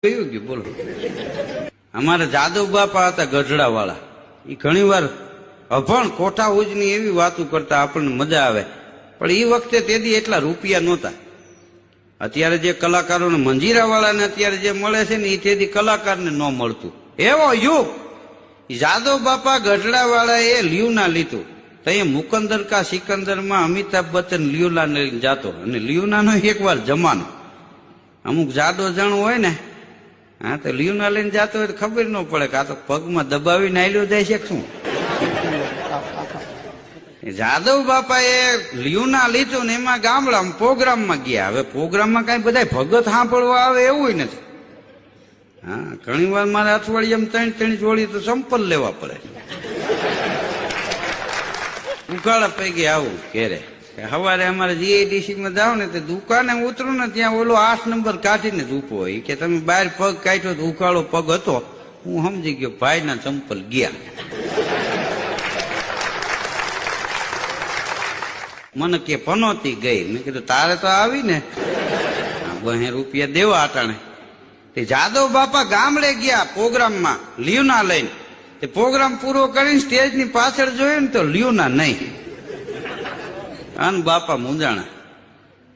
કયું ગયું બોલો? અમારા જાદવ બાપા હતા ગઢડા વાળા. એ ઘણી વાર અભણ કોઠા ઉજની એવી વાતો કરતા આપણને મજા આવે, પણ એ વખતે તેથી એટલા રૂપિયા નહોતા. અત્યારે જે કલાકારોને મંજીરા વાળાને અત્યારે જે મળે છે ને એ તેથી કલાકારને ન મળતું એવો યુગ. જાદવ બાપા ગઢડા વાળા એ લ્યુના લીધું તો એ મુકંદર કા સિકંદર માં અમિતાભ બચ્ચન લ્યુના લઈને જાતો, અને લ્યુના નો એકવાર જમાનો. અમુક જાડો જણું હોય ને, હા, તો લ્યુના લઈને જાતો હોય તો ખબર ન પડે કે આ તો પગમાં દબાવીને આલ્યો જાય છે શું. જાદવ બાપા એ લ્યુના લીધું ને એમાં ગામડામાં પ્રોગ્રામમાં ગયા. હવે પ્રોગ્રામમાં કઈ બધા ભગત સાંભળવા આવે એવું નથી. હા, ઘણી વાર મારે અઠવાડિયામાં 3 જોડી તો સંપલ લેવા પડે. ઉકાળા પૈકી આવું ઘેરે. સવારે અમારે જીઆઈડીસી માં જાવ ને તો દુકાને ઉતરું ને ત્યાં ઓલો 8 નંબર કાઢીને જ ઉભો હોય કે તમે બહાર પગ કાઢ્યો તો ઉકાળો પગ હતો. હું સમજી ગયો ભાઈના ચંપલ ગયા. મને કે પનોતી ગઈ. મેં કીધું તારે તો આવી ને, 2 રૂપિયા દેવા અટાણે. તે જાદવ બાપા ગામડે ગયા પ્રોગ્રામમાં લ્યુના લઈને. તે પ્રોગ્રામ પૂરો કરીને સ્ટેજની પાછળ જોયું ને તો લ્યુના નહીં. આન બાપા મૂંઝાણા.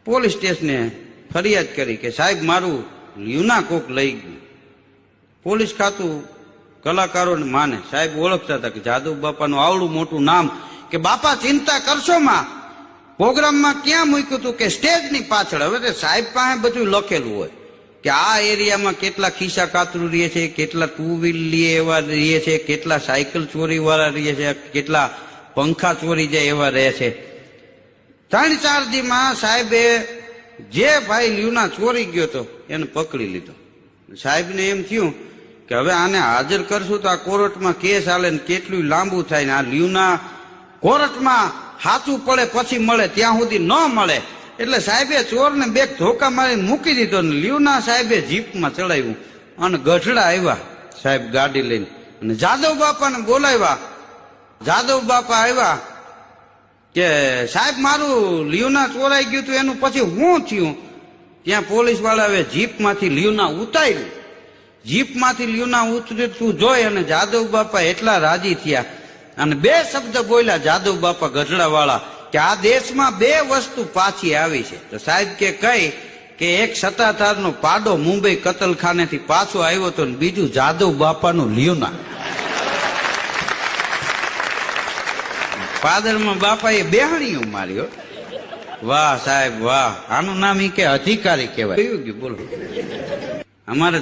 પોલીસ સ્ટેશને ફરિયાદ કરી કે સાહેબ મારું લ્યુના કોક લઈ ગયું. પોલીસ ખાતું કલાકારોને માને સાહેબ ઓળખતા હતા કે જાદવ બાપાનું આવડું મોટું નામ, કે બાપા ચિંતા કરશો માં, પ્રોગ્રામમાં ક્યાં મૂક્યું હતું કે સ્ટેજની પાછળ. હવે તે સાહેબ પાસે બધું લખેલું હોય કે આ એરિયામાં કેટલા ખિસ્સા કાતરું રહે છે, કેટલા 2 વ્હીલ લે એવા રહે છે, કેટલા સાયકલ ચોરી વાળા રહે છે, કેટલા પંખા ચોરી જાય એવા રહે છે. 3-4 દીમાં સાહેબે જે ભાઈ લ્યુના ચોરી ગયો હતો એને પકડી લીધો. સાહેબને એમ થયું કે હવે આને હાજર કરશું તો આ કોર્ટમાં કેસ હાલે ને કેટલું લાંબુ થાય ને આ લ્યુના કોર્ટમાં સાચું પડે પછી મળે, ત્યાં સુધી ન મળે. એટલે સાહેબે ચોરને 2 ધોકા મારીને મૂકી દીધો ને લ્યુના સાહેબે જીપમાં ચડાવ્યું અને ગઢડા આવ્યા સાહેબ ગાડી લઈને, અને જાદવ બાપાને બોલાવ્યા. જાદવ બાપા આવ્યા કે સાહેબ મારું લ્યુના ચોરાઈ ગયું હતું એનું પછી શું થયું? ત્યાં પોલીસ વાળાએ જીપમાંથી લ્યુના ઉતાર્યું. જીપમાંથી લ્યુના ઉતરતું જોઈ અને જાદવ બાપા એટલા રાજી થયા અને 2 શબ્દ બોલ્યા જાદવ બાપા ગઢડા વાળા કે આ દેશમાં 2 વસ્તુ પાછી આવી છે. તો સાહેબ કે કઈ? કે એક સત્તાધારનો પાડો મુંબઈ કતલખાનેથી પાછો આવ્યો હતો ને બીજું જાદવ બાપાનું લ્યુના. પાદરમાં બાપાએ બેહણીયું માર્યો. વાહ સાહેબ વાહ, આનું નામ ઈ કે અધિકારી કહેવાય. કયું ગયું બોલો? અમારે